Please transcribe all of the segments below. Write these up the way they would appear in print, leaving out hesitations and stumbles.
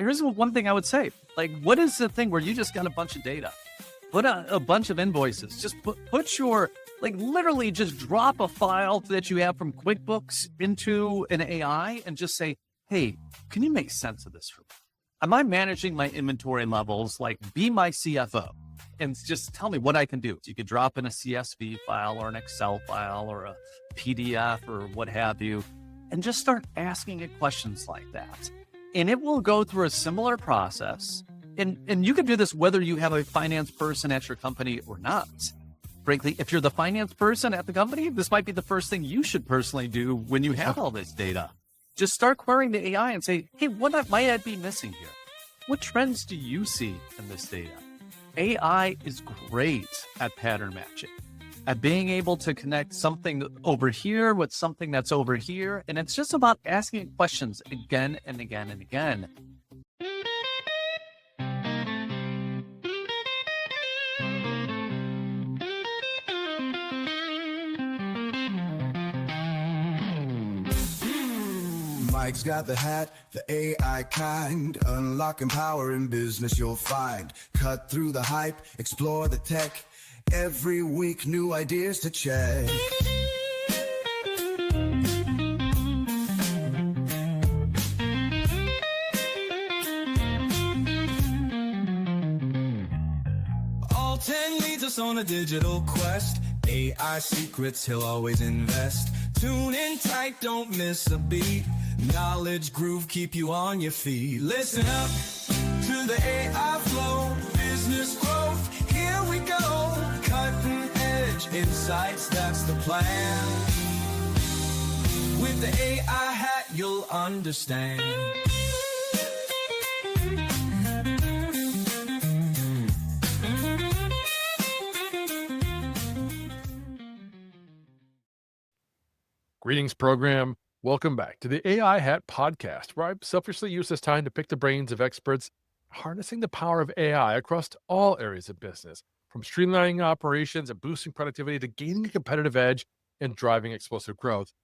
here's one thing I would say. Like, what is the thing where you just got a bunch of data? Put a bunch of invoices. Just put your, like, literally just drop a file that you have from QuickBooks into an AI and just say, hey, can you make sense of this for me? Am I managing my inventory levels? Like, be my CFO and just tell me what I can do. You could drop in a CSV file or an Excel file or a PDF or what have you, and just start asking it questions like that. And it will go through a similar process. And you can do this whether you have a finance person at your company or not. Frankly, if you're the finance person at the company, this might be the first thing you should personally do when you have all this data. Just start querying the AI and say, hey, what might I be missing here? What trends do you see in this data? AI is great at pattern matching, at being able to connect something over here with something that's over here. And it's just about asking questions again and again and again. Mike's got the hat, the AI kind. Unlocking power in business you'll find. Cut through the hype, explore the tech. Every week, new ideas to check. Allton leads us on a digital quest. AI secrets he'll always invest. Tune in tight, don't miss a beat. Knowledge groove, keep you on your feet. Listen up to the AI flow. Business growth, here we go. Cutting edge insights, that's the plan. With the AI hat, you'll understand. Greetings, program. Welcome back to the AI Hat podcast, where I selfishly use this time to pick the brains of experts harnessing the power of AI across all areas of business, from streamlining operations and boosting productivity to gaining a competitive edge and driving explosive growth.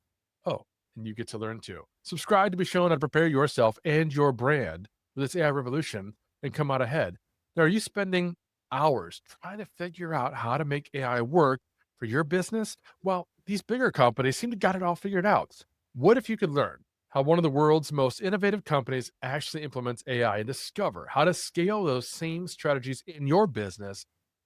Oh, and you get to learn too. Subscribe to be shown how to prepare yourself and your brand for this AI revolution and come out ahead. Now, are you spending hours trying to figure out how to make AI work for your business? Well, these bigger companies seem to got it all figured out. What if you could learn how one of the world's most innovative companies actually implements AI and discover how to scale those same strategies in your business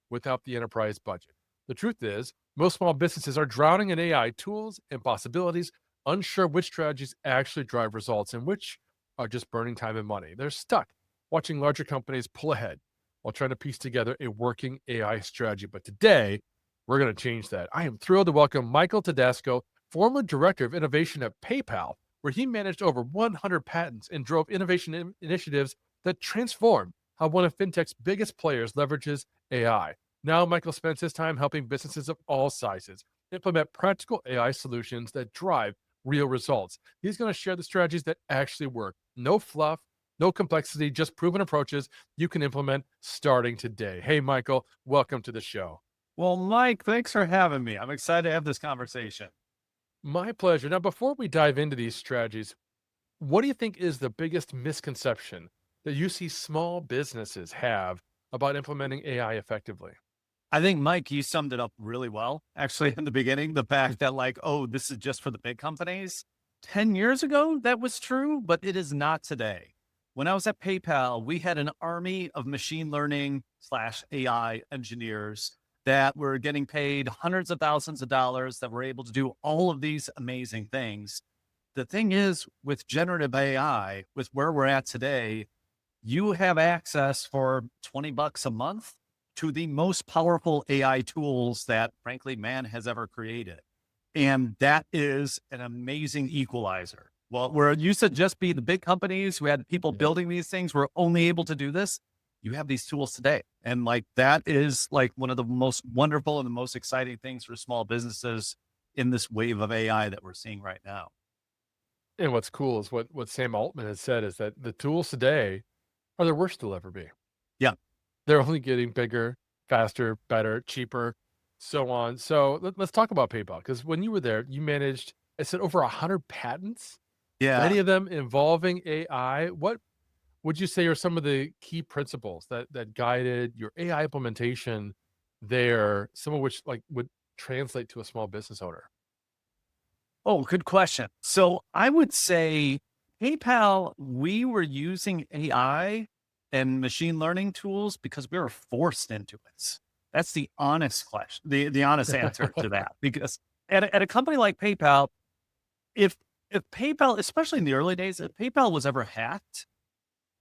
without the enterprise budget? The truth is, most small businesses are drowning in AI tools and possibilities, unsure which strategies actually drive results and which are just burning time and money. They're stuck watching larger companies pull ahead while trying to piece together a working AI strategy. But today, we're going to change that. I am thrilled to welcome Michael Todasco, former director of innovation at PayPal, where he managed over 100 patents and drove innovation initiatives that transform how one of fintech's biggest players leverages AI. Now, Michael spends his time helping businesses of all sizes implement practical AI solutions that drive real results. He's going to share the strategies that actually work. No fluff, no complexity, just proven approaches you can implement starting today. Hey, Michael, welcome to the show. Well, Mike, thanks for having me. I'm excited to have this conversation. My pleasure. Now, before we dive into these strategies, what do you think is the biggest misconception that you see small businesses have about implementing AI effectively? I think, Mike, you summed it up really well, actually, in the beginning. The fact that, like, oh, this is just for the big companies. 10 years ago, that was true, but it is not today. When I was at PayPal, we had an army of machine learning / AI engineers that were getting paid hundreds of thousands of dollars that were able to do all of these amazing things. The thing is, with generative AI, with where we're at today, you have access for $20 a month to the most powerful AI tools that, frankly, man has ever created. And that is an amazing equalizer. Well, where it used to just be the big companies who had people building these things were only able to do this, you have these tools today. And like, that is like one of the most wonderful and the most exciting things for small businesses in this wave of AI that we're seeing right now. And what's cool is what Sam Altman has said is that the tools today are the worst they'll ever be. Yeah. They're only getting bigger, faster, better, cheaper, so on. So let's talk about PayPal, because when you were there, you managed, I said, over 100 patents. Yeah. Many of them involving AI. would you say are some of the key principles that guided your AI implementation there, some of which like would translate to a small business owner? Oh, good question. So I would say PayPal, we were using AI and machine learning tools because we were forced into it. That's the honest question, the honest answer to that. Because at a company like PayPal, if if PayPal, especially in the early days, if PayPal was ever hacked,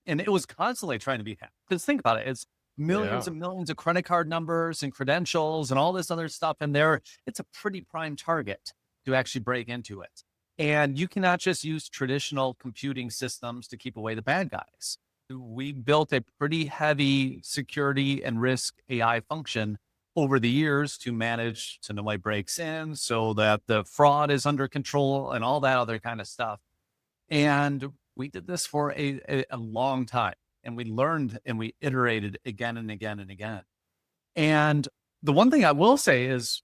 and it was constantly trying to be hacked. Because think about it, it's millions Yeah. and millions of credit card numbers and credentials and all this other stuff in there. It's a pretty prime target to actually break into it. And you cannot just use traditional computing systems to keep away the bad guys. We built a pretty heavy security and risk AI function over the years to manage so nobody breaks in, so that the fraud is under control and all that other kind of stuff. And we did this for a long time, and we learned and we iterated again and again and again. And the one thing I will say is,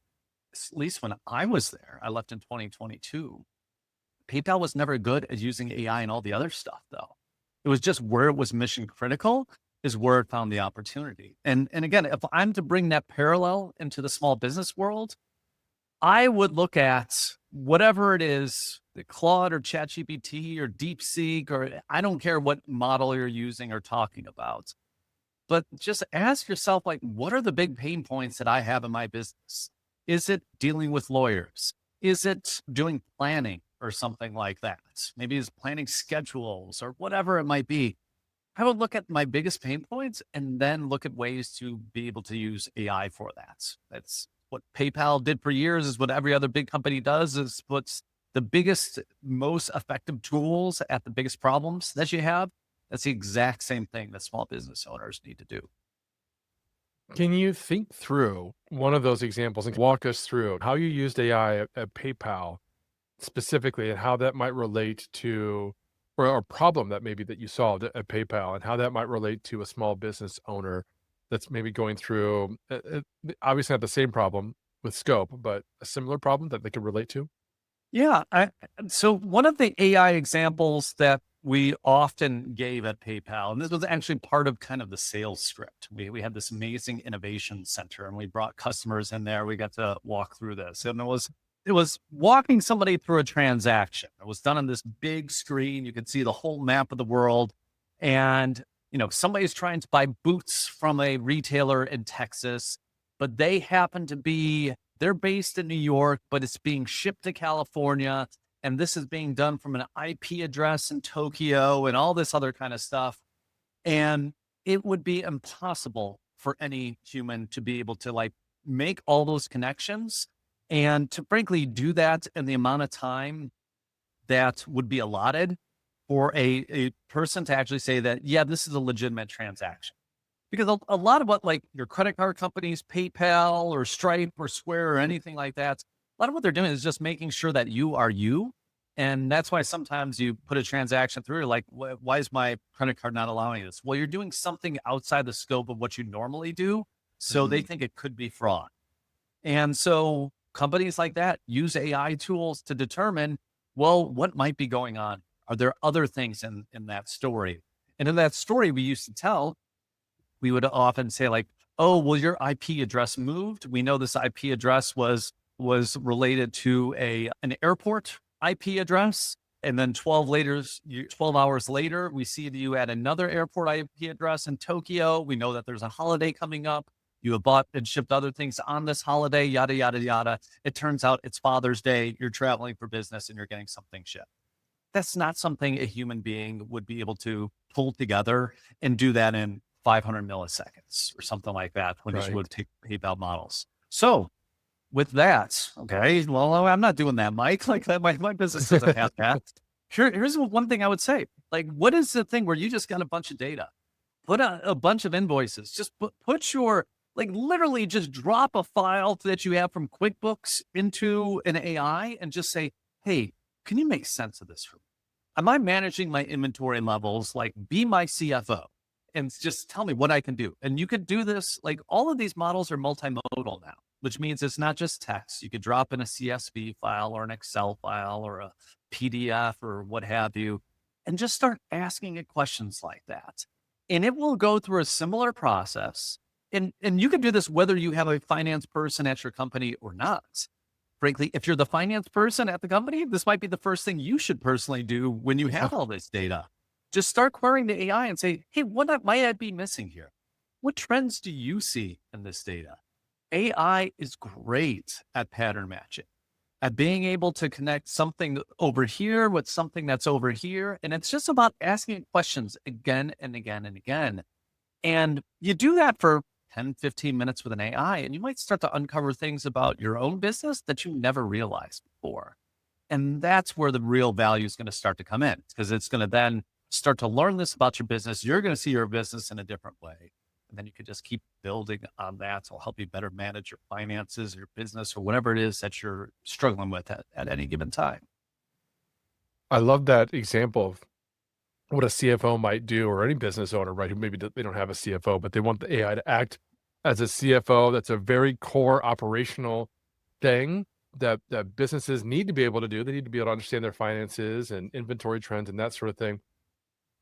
at least when I was there, I left in 2022. PayPal was never good at using AI and all the other stuff, though. It was just where it was mission critical is where it found the opportunity. And again, if I'm to bring that parallel into the small business world, I would look at whatever it is, the Claude or ChatGPT or DeepSeek, or I don't care what model you're using or talking about, but just ask yourself, like, what are the big pain points that I have in my business? Is it dealing with lawyers? Is it doing planning or something like that? Maybe it's planning schedules or whatever it might be. I would look at my biggest pain points and then look at ways to be able to use AI for that. That's what PayPal did for years, is what every other big company does, is puts the biggest, most effective tools at the biggest problems that you have. That's the exact same thing that small business owners need to do. Can you think through one of those examples and walk us through how you used AI at PayPal specifically and how that might relate to or a problem that maybe that you solved at PayPal and how that might relate to a small business owner that's maybe going through obviously not the same problem with scope, but a similar problem that they can relate to? Yeah. So one of the AI examples that we often gave at PayPal, and this was actually part of kind of the sales script. We had this amazing innovation center, and we brought customers in there. We got to walk through this, and it was walking somebody through a transaction. It was done on this big screen. You could see the whole map of the world, and somebody's trying to buy boots from a retailer in Texas, but they happen to be they're based in New York, but it's being shipped to California. And this is being done from an IP address in Tokyo and all this other kind of stuff. And it would be impossible for any human to be able to like make all those connections and to frankly do that in the amount of time that would be allotted for a person to actually say that, yeah, this is a legitimate transaction. Because a lot of what like your credit card companies, PayPal or Stripe or Square or anything like that, a lot of what they're doing is just making sure that you are you. And that's why sometimes you put a transaction through, like, why is my credit card not allowing this? Well, you're doing something outside the scope of what you normally do. So they Mhm. think it could be fraud. And so companies like that use AI tools to determine, well, what might be going on? Are there other things in that story? And in that story we used to tell, we would often say like, oh, well, your IP address moved. We know this IP address was related to an airport IP address. And then 12 hours later, we see that you at another airport IP address in Tokyo. We know that there's a holiday coming up. You have bought and shipped other things on this holiday, yada, yada, yada. It turns out it's Father's Day. You're traveling for business and you're getting something shipped. That's not something a human being would be able to pull together and do that in 500 milliseconds or something like that when you Right. would take PayPal models. So with that, okay, well, I'm not doing that, Mike. Like that, my business doesn't have that. Here's one thing I would say. Like, what is the thing where you just got a bunch of data? Put a bunch of invoices. Just put your, like, literally just drop a file that you have from QuickBooks into an AI and just say, hey, can you make sense of this for me? Am I managing my inventory levels? Like, be my CFO and just tell me what I can do. And you could do this, like, all of these models are multimodal now, which means it's not just text. You could drop in a CSV file or an Excel file or a PDF or what have you. and just start asking it questions like that. And it will go through a similar process. And you can do this whether you have a finance person at your company or not. Frankly, if you're the finance person at the company, this might be the first thing you should personally do when you have all this data. Just start querying the AI and say, hey, might I be missing here? What trends do you see in this data? AI is great at pattern matching, at being able to connect something over here with something that's over here. And it's just about asking questions again and again and again. And you do that for 10, 15 minutes with an AI, and you might start to uncover things about your own business that you never realized before. And that's where the real value is going to start to come in, because it's going to then start to learn this about your business. You're going to see your business in a different way. And then you can just keep building on that. So it'll help you better manage your finances, your business, or whatever it is that you're struggling with at any given time. I love that example of what a CFO might do, or any business owner, right? Who maybe they don't have a CFO, but they want the AI to act as a CFO. That's a very core operational thing that businesses need to be able to do. They need to be able to understand their finances and inventory trends and that sort of thing.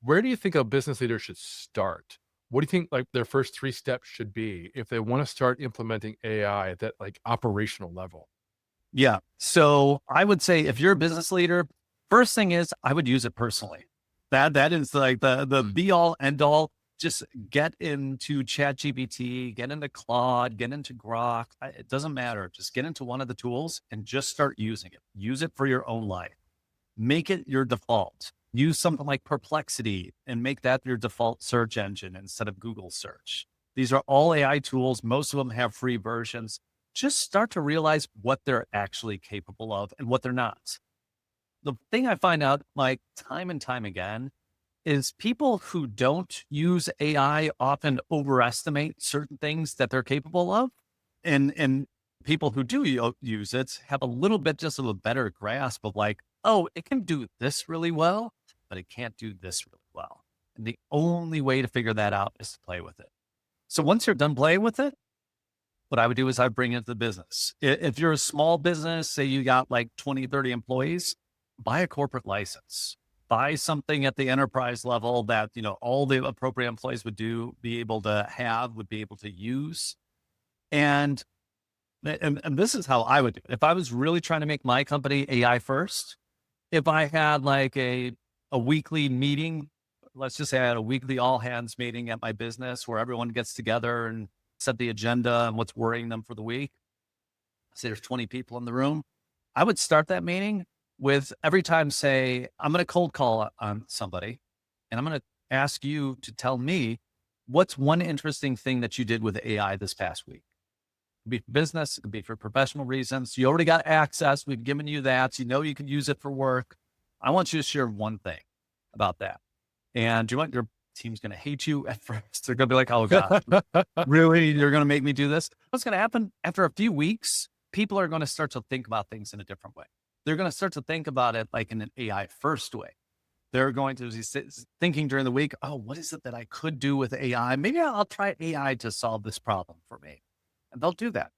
Where do you think a business leader should start? What do you think like their first 3 steps should be if they want to start implementing AI at that like operational level? Yeah. So I would say if you're a business leader, first thing is I would use it personally. That is like the be all end all. Just get into ChatGPT, get into Claude, get into Grok. It doesn't matter. Just get into one of the tools and just start using it. Use it for your own life. Make it your default. Use something like Perplexity and make that your default search engine instead of Google search. These are all AI tools. Most of them have free versions. Just start to realize what they're actually capable of and what they're not. The thing I find out, like time and time again, is people who don't use AI often overestimate certain things that they're capable of. And people who do use it have just a little better grasp of like, oh, it can do this really well, but it can't do this really well. And the only way to figure that out is to play with it. So once you're done playing with it, what I would do is I bring it into the business. If you're a small business, say you got like 20, 30 employees, buy a corporate license. Buy something at the enterprise level that, all the appropriate employees would be able to use. And this is how I would do it. If I was really trying to make my company AI first, if I had like a weekly meeting, let's just say I had a weekly all hands meeting at my business where everyone gets together and set the agenda and what's worrying them for the week. Say there's 20 people in the room. I would start that meeting with every time say, I'm going to cold call on somebody and I'm going to ask you to tell me what's one interesting thing that you did with AI this past week. It could be for business, it could be for professional reasons. You already got access. We've given you that. You know, you can use it for work. I want you to share one thing about that. And do you want your team's going to hate you at first? They're going to be like, oh God, really? You're going to make me do this? What's going to happen after a few weeks? People are going to start to think about things in a different way. They're going to start to think about it like in an AI first way. They're going to be thinking during the week, oh, what is it that I could do with AI? Maybe I'll try AI to solve this problem for me. And they'll do that.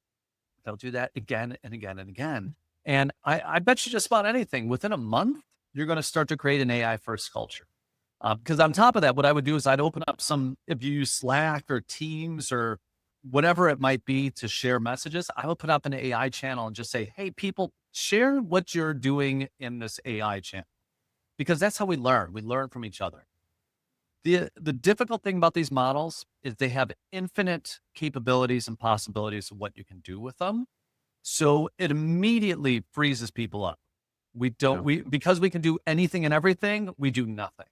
They'll do that again and again and again. And I bet you just about anything, within a month, you're going to start to create an AI first culture. Because on top of that, what I would do is I'd open up if you use Slack or Teams or whatever it might be to share messages, I would put up an AI channel and just say, hey, people, share what you're doing in this AI channel, because that's how we learn. We learn from each other. The difficult thing about these models is they have infinite capabilities and possibilities of what you can do with them. So it immediately freezes people up. Because we can do anything and everything, we do nothing.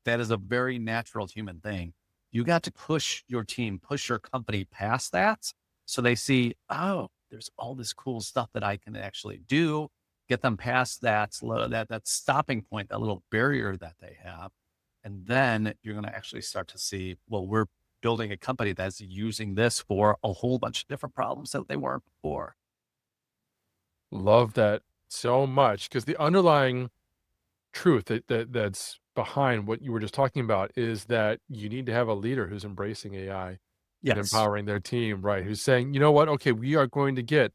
That is a very natural human thing. You got to push your team, push your company past that. So they see, oh, there's all this cool stuff that I can actually do, get them past that stopping point, that little barrier that they have. And then you're going to actually start to see, well, we're building a company that's using this for a whole bunch of different problems that they weren't before. Love that so much, because the underlying truth that's behind what you were just talking about is that you need to have a leader who's embracing AI and empowering their team, right? Who's saying, you know what? Okay, we are going to get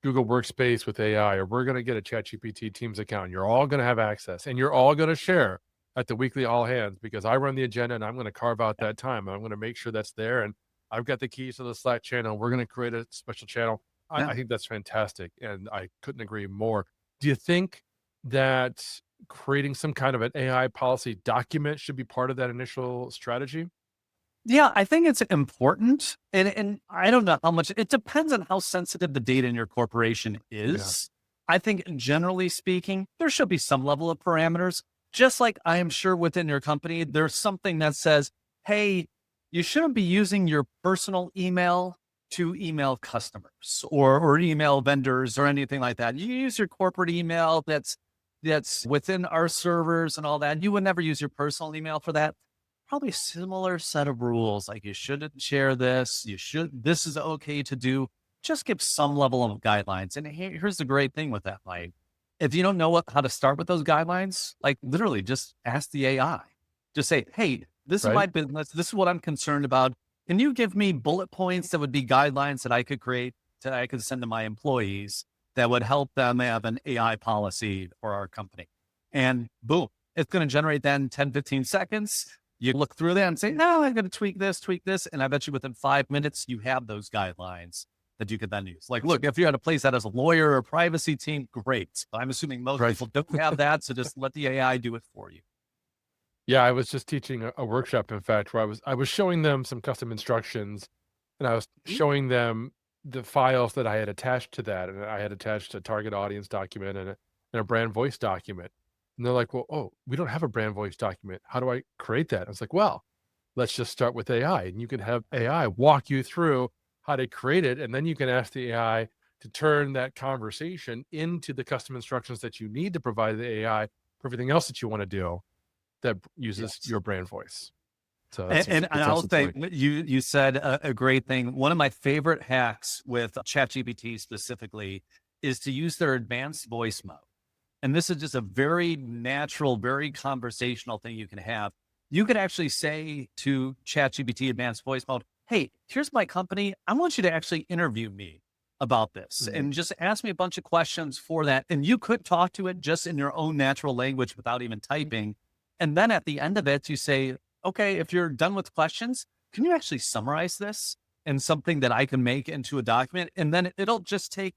Google Workspace with AI, or we're going to get a ChatGPT Teams account. You're all going to have access and you're all going to share at the weekly all hands because I run the agenda and I'm going to carve out that time. I'm going to make sure that's there. And I've got the keys to the Slack channel. We're going to create a special channel. Yeah. I think that's fantastic. And I couldn't agree more. Do you think that creating some kind of an AI policy document should be part of that initial strategy? Yeah, I think it's important. And I don't know how much, it depends on how sensitive the data in your corporation is. I think generally speaking, there should be some level of parameters, just like I am sure within your company, there's something that says, hey, you shouldn't be using your personal email to email customers or email vendors or anything like that. You use your corporate email that's within our servers and all that. You would never use your personal email for that. Probably similar set of rules, like you shouldn't share this, this is okay to do. Just give some level of guidelines. And here's the great thing with that, Mike. If you don't know how to start with those guidelines, like literally just ask the AI. Just say, hey, this is my business. This is what I'm concerned about. Can you give me bullet points that would be guidelines that I could create, that I could send to my employees that would help them have an AI policy for our company? And boom, it's going to generate that in 10, 15 seconds. You look through that and say, no, I'm going to tweak this. And I bet you within 5 minutes, you have those guidelines that you could then use. Like, look, if you had to place that as a lawyer or privacy team, great. But I'm assuming most people don't have that. So just let the AI do it for you. Yeah, I was just teaching a workshop, in fact, where I was showing them some custom instructions and I was showing them the files that I had attached to that. And I had attached a target audience document and a brand voice document. And they're like, well, oh, we don't have a brand voice document. How do I create that? I was like, well, let's just start with AI and you can have AI walk you through how to create it. And then you can ask the AI to turn that conversation into the custom instructions that you need to provide the AI for everything else that you want to do that uses your brand voice. So that's and I'll say, you said a great thing. One of my favorite hacks with ChatGPT specifically is to use their advanced voice mode. And this is just a very natural, very conversational thing you can have. You could actually say to ChatGPT advanced voice mode, hey, here's my company. I want you to actually interview me about this and just ask me a bunch of questions for that. And you could talk to it just in your own natural language without even typing. And then at the end of it, you say, okay, if you're done with questions, can you actually summarize this in something that I can make into a document? And then it'll just take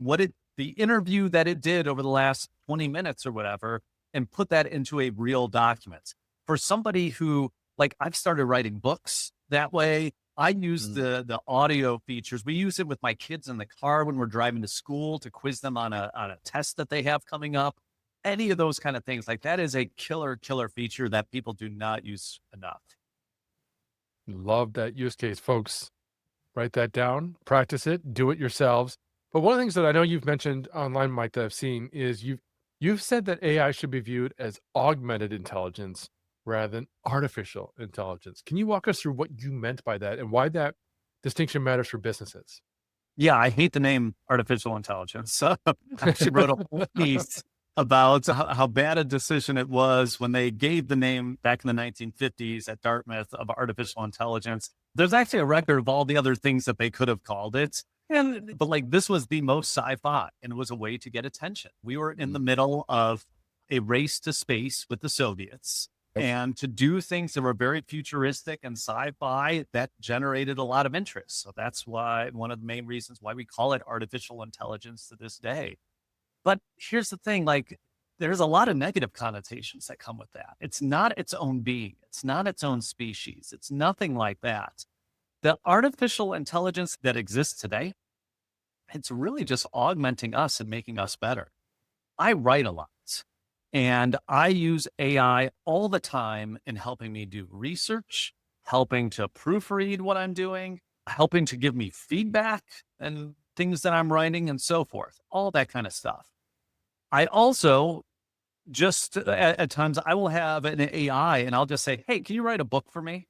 the interview that it did over the last 20 minutes or whatever, and put that into a real document. For somebody who, like, I've started writing books that way. I use the audio features. We use it with my kids in the car when we're driving to school to quiz them on a test that they have coming up. Any of those kind of things, like that is a killer feature that people do not use enough. Love that use case, folks. Write that down, practice it, do it yourselves. But one of the things that I know you've mentioned online, Mike, that I've seen is you've said that AI should be viewed as augmented intelligence rather than artificial intelligence. Can you walk us through what you meant by that and why that distinction matters for businesses? Yeah, I hate the name artificial intelligence. So I actually wrote a whole piece about how bad a decision it was when they gave the name back in the 1950s at Dartmouth of artificial intelligence. There's actually a record of all the other things that they could have called it. But like, this was the most sci-fi, and it was a way to get attention. We were in the middle of a race to space with the Soviets, and to do things that were very futuristic and sci-fi, that generated a lot of interest. So that's why one of the main reasons why we call it artificial intelligence to this day. But here's the thing, like, there's a lot of negative connotations that come with that. It's not its own being. It's not its own species. It's nothing like that. The artificial intelligence that exists today, it's really just augmenting us and making us better. I write a lot, and I use AI all the time in helping me do research, helping to proofread what I'm doing, helping to give me feedback and things that I'm writing and so forth, all that kind of stuff. I also just at times I will have an AI and I'll just say, hey, can you write a book for me?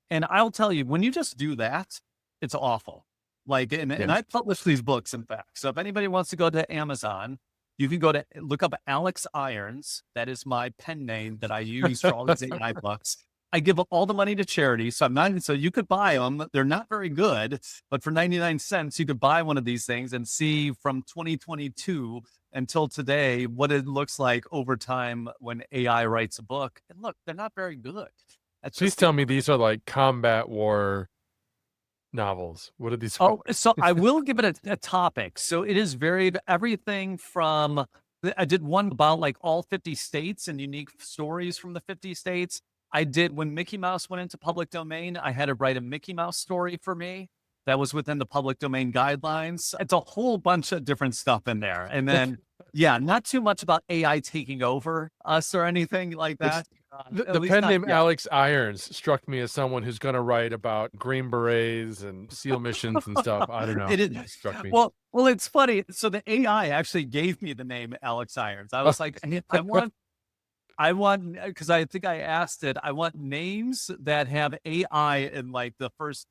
And I'll tell you, when you just do that, it's awful. Like, and I publish these books, in fact. So if anybody wants to go to Amazon, you can look up Alex Irons. That is my pen name that I use for all these AI books. I give all the money to charity. So so you could buy them. They're not very good, but for 99 cents, you could buy one of these things and see from 2022 until today what it looks like over time when AI writes a book. And look, they're not very good. That's Please just the tell me these are like combat war novels. What are these? Oh, so I will give it a topic. So it is varied everything from I did one about like all 50 states and unique stories from the 50 states. I did when Mickey Mouse went into public domain, I had to write a Mickey Mouse story for me that was within the public domain guidelines. It's a whole bunch of different stuff in there. And then, yeah, not too much about AI taking over us or anything like that. The pen name Alex Irons struck me as someone who's going to write about Green Berets and SEAL missions and stuff. I don't know. It struck me. Well, it's funny. So the AI actually gave me the name Alex Irons. I was like, I want, because I think I asked it, I want names that have AI in like the first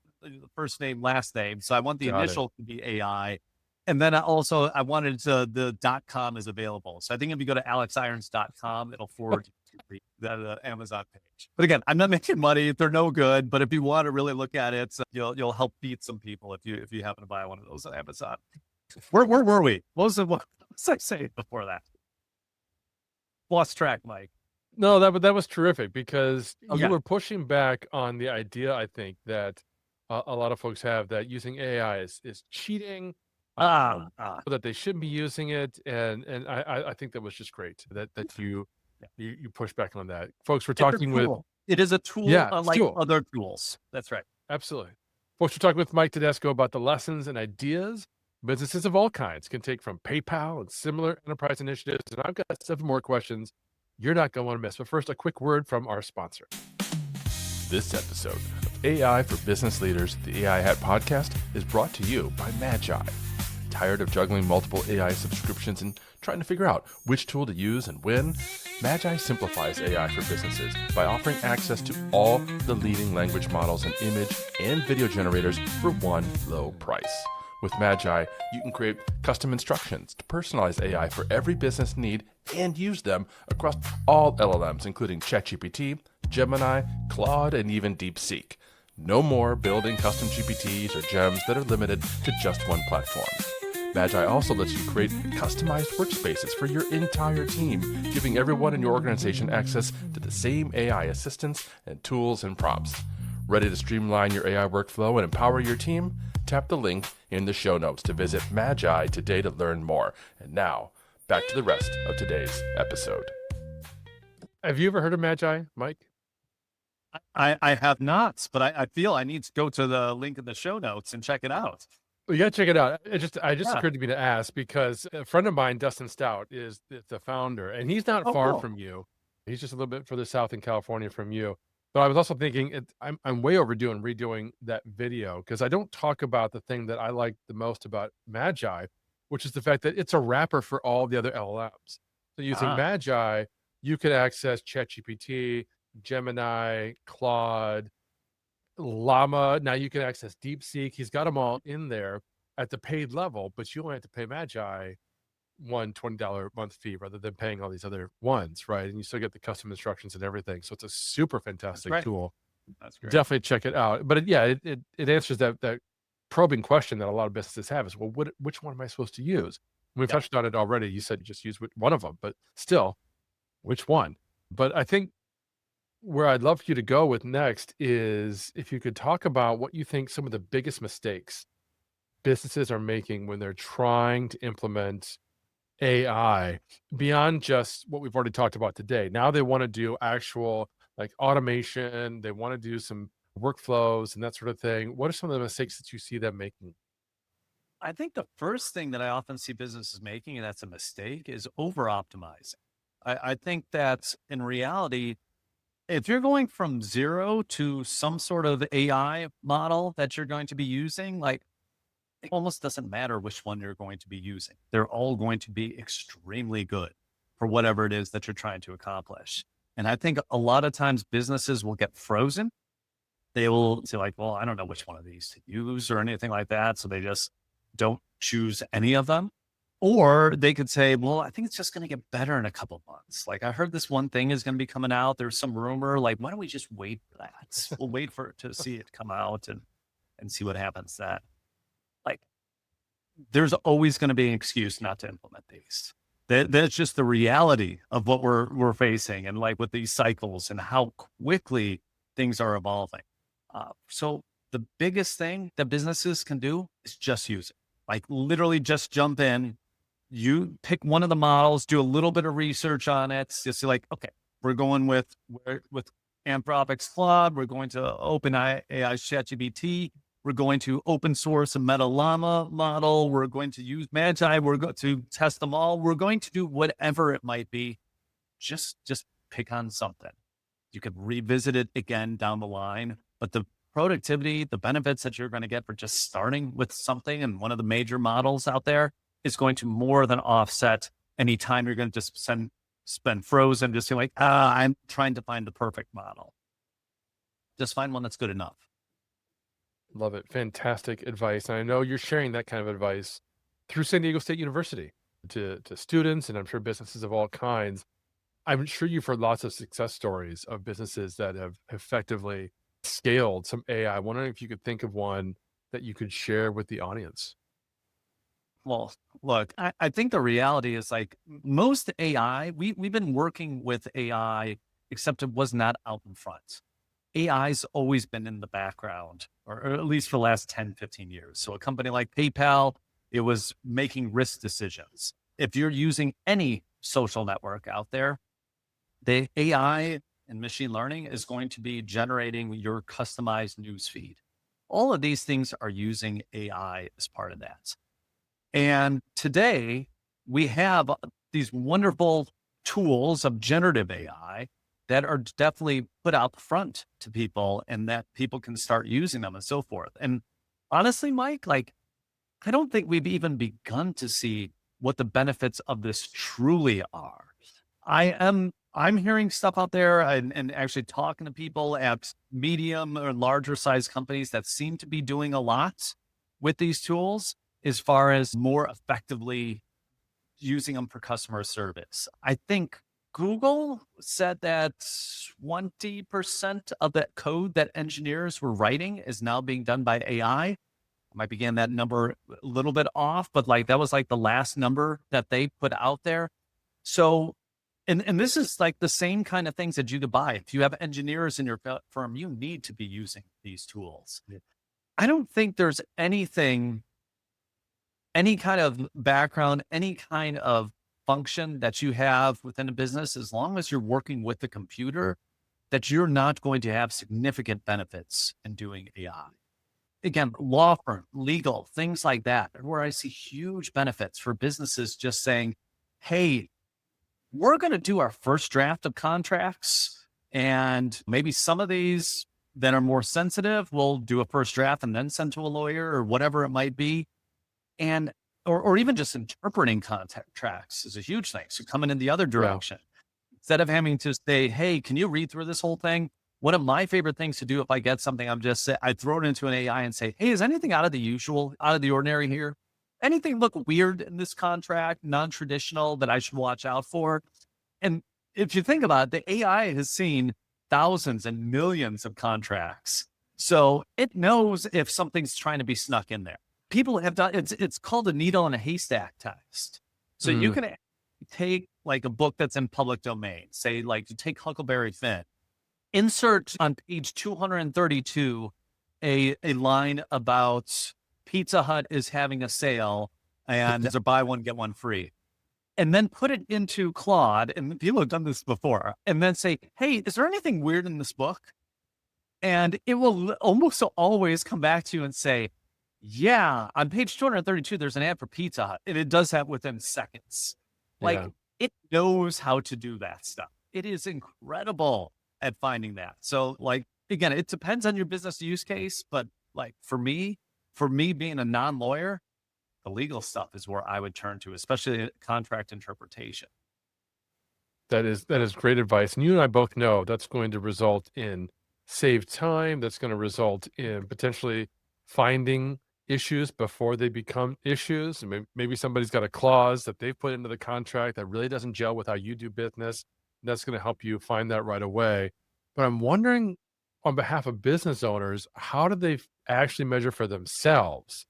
name, last name. So I want the initial to be AI. And then I wanted the .com is available. So I think if you go to alexirons.com, it'll forward you to the Amazon page. But again, I'm not making money. They're no good. But if you want to really look at it, you'll help beat some people if you happen to buy one of those on Amazon. Where were we? What was I saying before that? Lost track, Mike. No, that was terrific because you were pushing back on the idea, I think, that a lot of folks have that using AI is cheating, that they shouldn't be using it. And I think that was just great that you push back on that. Folks, we're talking with... It is a tool unlike other tools. That's right. Absolutely. Folks, we're talking with Mike Todasco about the lessons and ideas businesses of all kinds can take from PayPal and similar enterprise initiatives. And I've got 7 more questions you're not going to want to miss. But first, a quick word from our sponsor. This episode of AI for Business Leaders, the AI Hat podcast, is brought to you by Magai. Tired of juggling multiple AI subscriptions and trying to figure out which tool to use and when? Magai simplifies AI for businesses by offering access to all the leading language models and image and video generators for one low price. With Magai, you can create custom instructions to personalize AI for every business need and use them across all LLMs, including ChatGPT, Gemini, Claude, and even DeepSeek. No more building custom GPTs or gems that are limited to just one platform. Magai also lets you create customized workspaces for your entire team, giving everyone in your organization access to the same AI assistants and tools and prompts. Ready to streamline your AI workflow and empower your team? Tap the link in the show notes to visit Magai today to learn more. And now, back to the rest of today's episode. Have you ever heard of Magai, Mike? I have not, but I feel I need to go to the link in the show notes and check it out. Well, you got to check it out. It just occurred to me to ask because a friend of mine, Dustin Stout, is the founder, and he's not far from you. He's just a little bit further south in California from you. But I was also thinking I'm way overdue in redoing that video because I don't talk about the thing that I like the most about Magai, which is the fact that it's a wrapper for all the other LLMs. So using Magai, you could access ChatGPT, Gemini, Claude, Llama. Now you can access DeepSeek. He's got them all in there at the paid level, but you only have to pay Magai one $20 a month fee rather than paying all these other ones, right? And you still get the custom instructions and everything. So it's a super fantastic tool. That's great. Definitely check it out. But it answers that probing question that a lot of businesses have is, well, which one am I supposed to use? We've touched on it already. You said you just use one of them, but still, which one? But I think where I'd love for you to go with next is if you could talk about what you think some of the biggest mistakes businesses are making when they're trying to implement AI beyond just what we've already talked about today. Now they want to do actual like automation. They want to do some workflows and that sort of thing. What are some of the mistakes that you see them making? I think the first thing that I often see businesses making, and that's a mistake, is over optimizing. I think that in reality, if you're going from zero to some sort of AI model that you're going to be using, like it almost doesn't matter which one you're going to be using. They're all going to be extremely good for whatever it is that you're trying to accomplish. And I think a lot of times businesses will get frozen. They will say like, well, I don't know which one of these to use or anything like that. So they just don't choose any of them. Or they could say, well, I think it's just going to get better in a couple months. Like I heard this one thing is going to be coming out. There's some rumor. Like, why don't we just wait for that? We'll wait for it to see it come out and see what happens then. Like there's always going to be an excuse not to implement these. That's just the reality of what we're facing, and like with these cycles and how quickly things are evolving. So the biggest thing that businesses can do is just use it. Like literally just jump in. You pick one of the models, do a little bit of research on it. Just like, okay, we're going with Anthropic's Claude. We're going to OpenAI ChatGPT. We're going to open source a Meta Llama model. We're going to use Magai. We're going to test them all. We're going to do whatever it might be. Just pick on something. You could revisit it again down the line, but the productivity, the benefits that you're going to get for just starting with something and one of the major models out there is going to more than offset any time you're going to just spend frozen, just like, I'm trying to find the perfect model. Just find one that's good enough. Love it. Fantastic advice. And I know you're sharing that kind of advice through San Diego State University to students, and I'm sure businesses of all kinds. I'm sure you've heard lots of success stories of businesses that have effectively scaled some AI. I'm wondering if you could think of one that you could share with the audience. Well, look, I think the reality is like most AI, we've been working with AI, except it was not out in front. AI's always been in the background, or at least for the last 10, 15 years. So a company like PayPal, it was making risk decisions. If you're using any social network out there, the AI and machine learning is going to be generating your customized news feed. All of these things are using AI as part of that. And today we have these wonderful tools of generative AI that are definitely put out front to people, and that people can start using them and so forth. And honestly, Mike, like, I don't think we've even begun to see what the benefits of this truly are. I'm hearing stuff out there and actually talking to people at medium or larger size companies that seem to be doing a lot with these tools as far as more effectively using them for customer service. I think Google said that 20% of that code that engineers were writing is now being done by AI. I might be getting that number a little bit off, but like that was like the last number that they put out there. So, and this is like the same kind of things that you could buy. If you have engineers in your firm, you need to be using these tools. I don't think there's anything, any kind of background, any kind of function that you have within a business, as long as you're working with the computer, that you're not going to have significant benefits in doing AI. Again, law firm, legal, things like that, where I see huge benefits for businesses just saying, hey, we're going to do our first draft of contracts, and maybe some of these that are more sensitive, we'll do a first draft and then send to a lawyer or whatever it might be. And or even just interpreting contracts is a huge thing. So coming in the other direction, instead of having to say, hey, can you read through this whole thing? One of my favorite things to do if I get something, I throw it into an AI and say, hey, is anything out of the usual, out of the ordinary here? Anything look weird in this contract, non-traditional that I should watch out for? And if you think about it, the AI has seen thousands and millions of contracts. So it knows if something's trying to be snuck in there. People have done, it's called a needle in a haystack test. So you can take like a book that's in public domain, say like you take Huckleberry Finn, insert on page 232 a line about Pizza Hut is having a sale and there's a buy one, get one free. And then put it into Claude, and people have done this before, and then say, hey, is there anything weird in this book? And it will almost always come back to you and say, yeah, on page 232, there's an ad for Pizza Hut, and it does that within seconds. Like it knows how to do that stuff. It is incredible at finding that. So like, again, it depends on your business use case, but like for me being a non-lawyer, the legal stuff is where I would turn to, especially contract interpretation. That is great advice. And you and I both know that's going to result in saved time. That's going to result in potentially finding issues before they become issues. Maybe somebody's got a clause that they've put into the contract that really doesn't gel with how you do business. That's going to help you find that right away. But I'm wondering, on behalf of business owners, how do they actually measure for themselves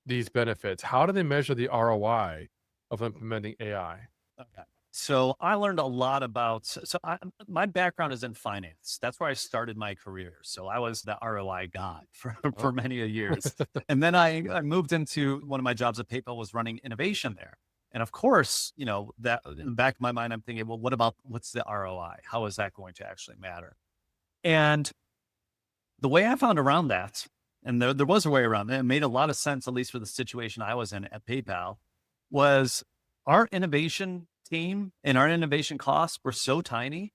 these benefits? How do they measure the ROI of implementing AI? Okay. So I learned a lot about, my background is in finance. That's where I started my career. So I was the ROI guy for Oh. many a years. And then I moved into one of my jobs at PayPal was running innovation there. And of course, that in the back of my mind, I'm thinking, well, what's the ROI? How is that going to actually matter? And the way I found around that, and there was a way around it, it made a lot of sense, at least for the situation I was in at PayPal, was our innovation team and our innovation costs were so tiny,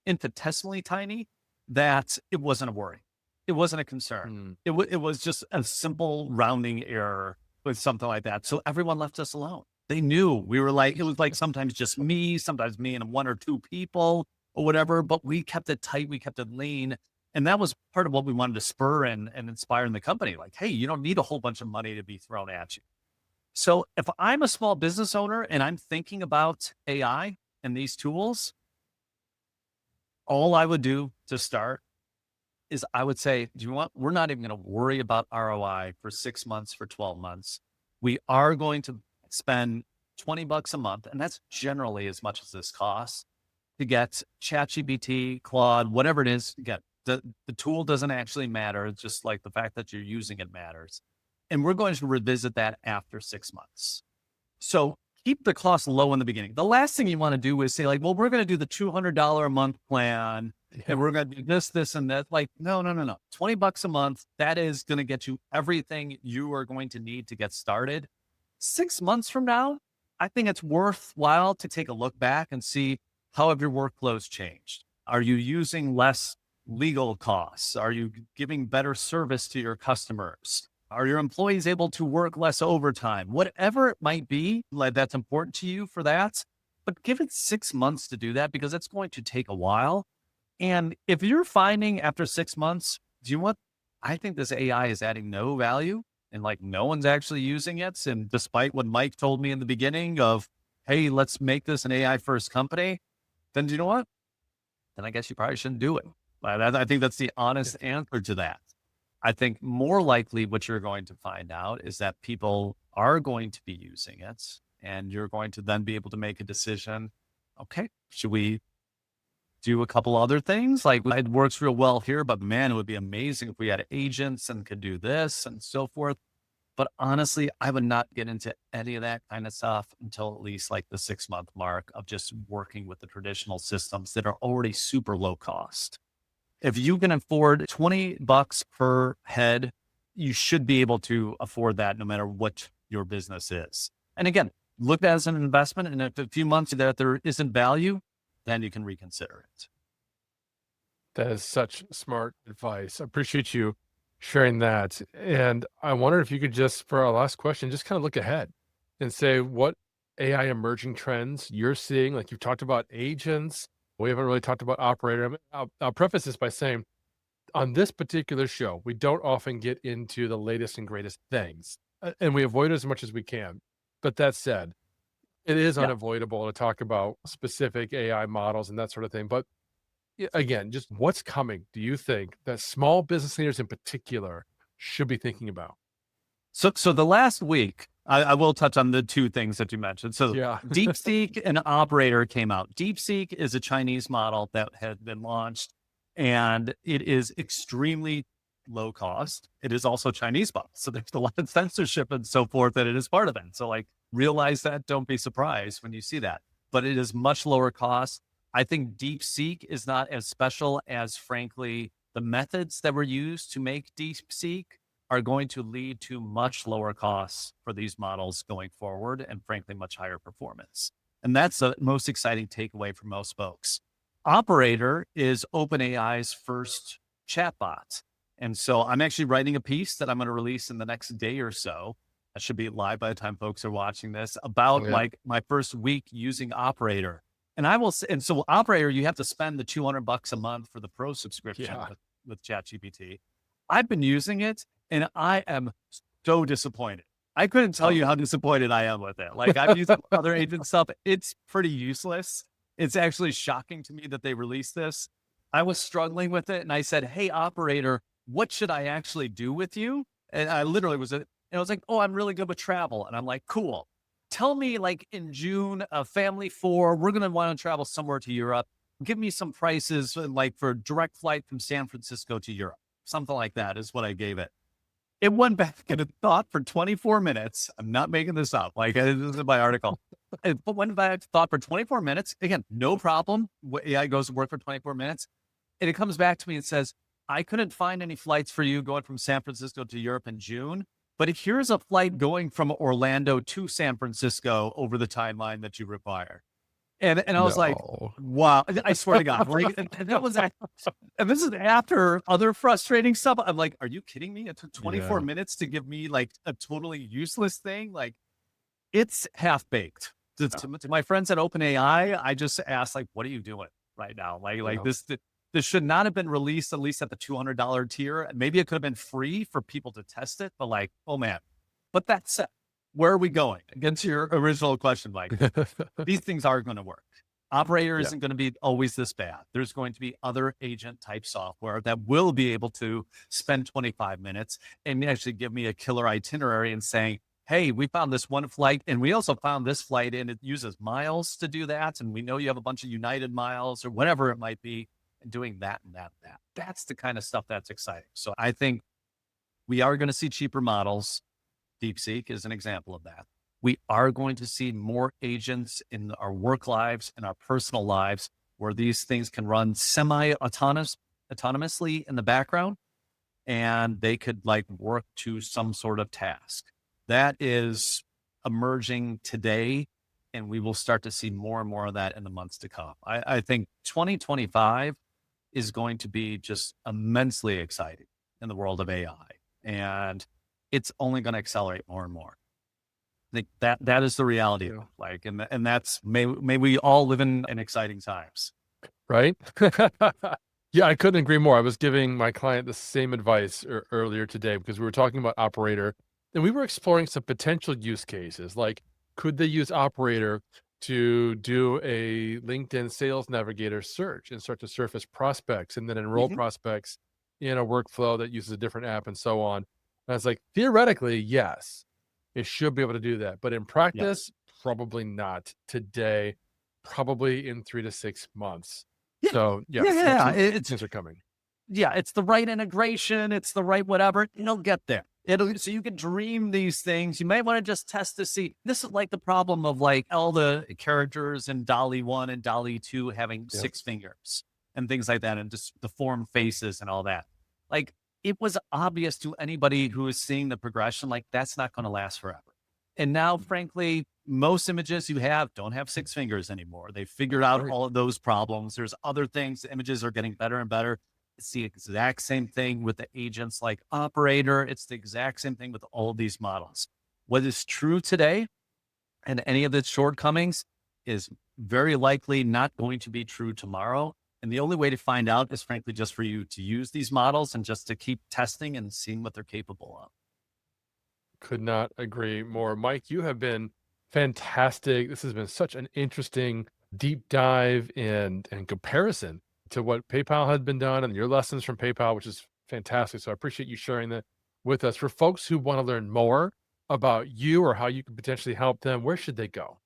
infinitesimally tiny, that it wasn't a worry. It wasn't a concern. Hmm. It was just a simple rounding error with something like that. So everyone left us alone. They knew we were like, it was like sometimes sometimes me and one or two people or whatever, but we kept it tight. We kept it lean. And that was part of what we wanted to spur and inspire in the company. Like, hey, you don't need a whole bunch of money to be thrown at you. So if I'm a small business owner and I'm thinking about AI and these tools, all I would do to start is I would say, do you want, we're not even going to worry about ROI for 6 months, for 12 months. We are going to spend $20 a month. And that's generally as much as this costs to get ChatGPT, Claude, whatever it is. Again, the tool doesn't actually matter. It's just like the fact that you're using it matters. And we're going to revisit that after 6 months. So keep the cost low in the beginning. The last thing you want to do is say like, well, we're going to do the $200 a month plan and we're going to do this, and that. Like, no. $20 a month. That is going to get you everything you are going to need to get started. 6 months from now, I think it's worthwhile to take a look back and see how have your workflows changed? Are you using less legal costs? Are you giving better service to your customers? Are your employees able to work less overtime? Whatever it might be, like that's important to you for that. But give it 6 months to do that because it's going to take a while. And if you're finding after 6 months, I think this AI is adding no value and like no one's actually using it. And despite what Mike told me in the beginning of, hey, let's make this an AI first company, then do you know what? Then I guess you probably shouldn't do it. I think that's the honest answer to that. I think more likely what you're going to find out is that people are going to be using it and you're going to then be able to make a decision. Okay, should we do a couple other things? Like it works real well here, but man, it would be amazing if we had agents and could do this and so forth. But honestly, I would not get into any of that kind of stuff until at least like the 6 month mark of just working with the traditional systems that are already super low cost. If you can afford $20 per head, you should be able to afford that no matter what your business is. And again, look at it as an investment. And if a few months that there isn't value, then you can reconsider it. That is such smart advice. I appreciate you sharing that. And I wonder if you could just, for our last question, just kind of look ahead and say what AI emerging trends you're seeing. Like you've talked about agents. We haven't really talked about operator. I'll preface this by saying on this particular show, we don't often get into the latest and greatest things, and we avoid it as much as we can. But that said, it is Yeah. unavoidable to talk about specific AI models and that sort of thing. But again, just what's coming, do you think that small business leaders in particular should be thinking about? So the last week, I will touch on the two things that you mentioned. So Yeah. DeepSeek and Operator came out. DeepSeek is a Chinese model that had been launched and it is extremely low cost. It is also Chinese model. So there's a lot of censorship and so forth that it is part of it. So like realize that, don't be surprised when you see that, but it is much lower cost. I think DeepSeek is not as special as frankly, the methods that were used to make DeepSeek are going to lead to much lower costs for these models going forward and frankly, much higher performance. And that's the most exciting takeaway for most folks. Operator is OpenAI's first chatbot. And so I'm actually writing a piece that I'm going to release in the next day or so. That should be live by the time folks are watching this about like my first week using Operator. And I will say, and so Operator, you have to spend the $200 a month for the pro subscription with ChatGPT. I've been using it and I am so disappointed. I couldn't tell you how disappointed I am with it. Like, I've used other agent stuff. It's pretty useless. It's actually shocking to me that they released this. I was struggling with it and I said, hey, operator, what should I actually do with you? And I literally and I was like, oh, I'm really good with travel. And I'm like, cool. Tell me, like, in June, a family 4, we're going to want to travel somewhere to Europe. Give me some prices, like for direct flight from San Francisco to Europe. Something like that is what I gave it. It went back and it thought for 24 minutes. I'm not making this up. Like, this is my article. It went back, thought for 24 minutes. Again, no problem. AI goes to work for 24 minutes. And it comes back to me and says, I couldn't find any flights for you going from San Francisco to Europe in June, but here's a flight going from Orlando to San Francisco over the timeline that you require. And I was like, wow, I swear to God, like, and that was, and this is after other frustrating stuff. I'm like, are you kidding me? It took 24 minutes to give me like a totally useless thing. Like, it's half baked. To my friends at OpenAI, I just asked, like, what are you doing right now? Like this should not have been released, at least at the $200 tier. Maybe it could have been free for people to test it, but like, oh man. But that said, where are we going? Against your original question, Mike, these things are going to work. Operator isn't going to be always this bad. There's going to be other agent type software that will be able to spend 25 minutes and actually give me a killer itinerary and saying, hey, we found this one flight and we also found this flight and it uses miles to do that. And we know you have a bunch of United miles or whatever it might be, and doing that and that and that. That's the kind of stuff that's exciting. So I think we are going to see cheaper models. DeepSeek is an example of that. We are going to see more agents in our work lives and our personal lives where these things can run autonomously in the background and they could like work to some sort of task. That is emerging today, and we will start to see more and more of that in the months to come. I think 2025 is going to be just immensely exciting in the world of AI, and it's only going to accelerate more and more. I think that is the reality of it. Like, and that's, may we all live in exciting times. Right? Yeah, I couldn't agree more. I was giving my client the same advice earlier today because we were talking about Operator and we were exploring some potential use cases. Like, could they use Operator to do a LinkedIn Sales Navigator search and start to surface prospects and then enroll prospects in a workflow that uses a different app and so on? And I was like, theoretically, yes, it should be able to do that. But in practice, probably not today, probably in 3 to 6 months. Yeah. So things are coming. Yeah, it's the right integration. It's the right whatever. It'll get there. So you can dream these things. You might want to just test to see. This is like the problem of like all the characters in DALL-E 1 and DALL-E 2 having 6 fingers and things like that, and just deformed faces and all that. Like, it was obvious to anybody who is seeing the progression, like that's not going to last forever. And now, frankly, most images you have don't have 6 fingers anymore. They figured out all of those problems. There's other things. The images are getting better and better. It's the exact same thing with the agents like Operator. It's the exact same thing with all of these models. What is true today and any of its shortcomings is very likely not going to be true tomorrow. And the only way to find out is frankly just for you to use these models and just to keep testing and seeing what they're capable of. Could not agree more. Mike, you have been fantastic. This has been such an interesting deep dive and comparison to what PayPal had been done and your lessons from PayPal, which is fantastic. So I appreciate you sharing that with us. For folks who want to learn more about you or how you can potentially help them, where should they go?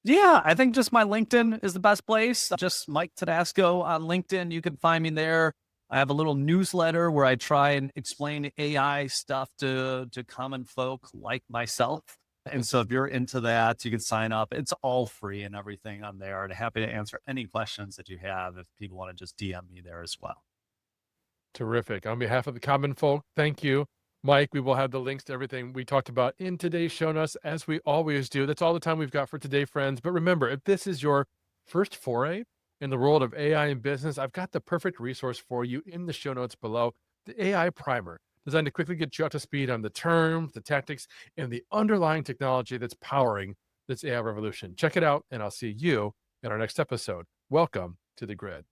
Yeah, I think just my LinkedIn is the best place. Just Mike Todasco on LinkedIn. You can find me there. I have a little newsletter where I try and explain AI stuff to common folk like myself. And so if you're into that, you can sign up. It's all free and everything on there. And happy to answer any questions that you have if people want to just DM me there as well. Terrific. On behalf of the common folk, thank you, Mike. We will have the links to everything we talked about in today's show notes, as we always do. That's all the time we've got for today, friends. But remember, if this is your first foray in the world of AI in business, I've got the perfect resource for you in the show notes below, the AI Primer, designed to quickly get you up to speed on the terms, the tactics, and the underlying technology that's powering this AI revolution. Check it out, and I'll see you in our next episode. Welcome to the Grid.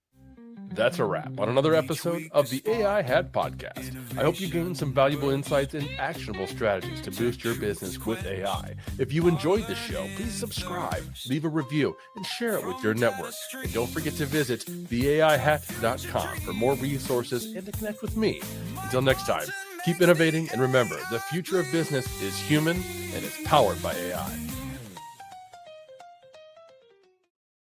That's a wrap on another episode of the AI Hat Podcast. I hope you gained some valuable insights and actionable strategies to boost your business with AI. If you enjoyed the show, please subscribe, leave a review, and share it with your network. And don't forget to visit theaihat.com for more resources and to connect with me. Until next time, keep innovating, and remember, the future of business is human and it's powered by AI.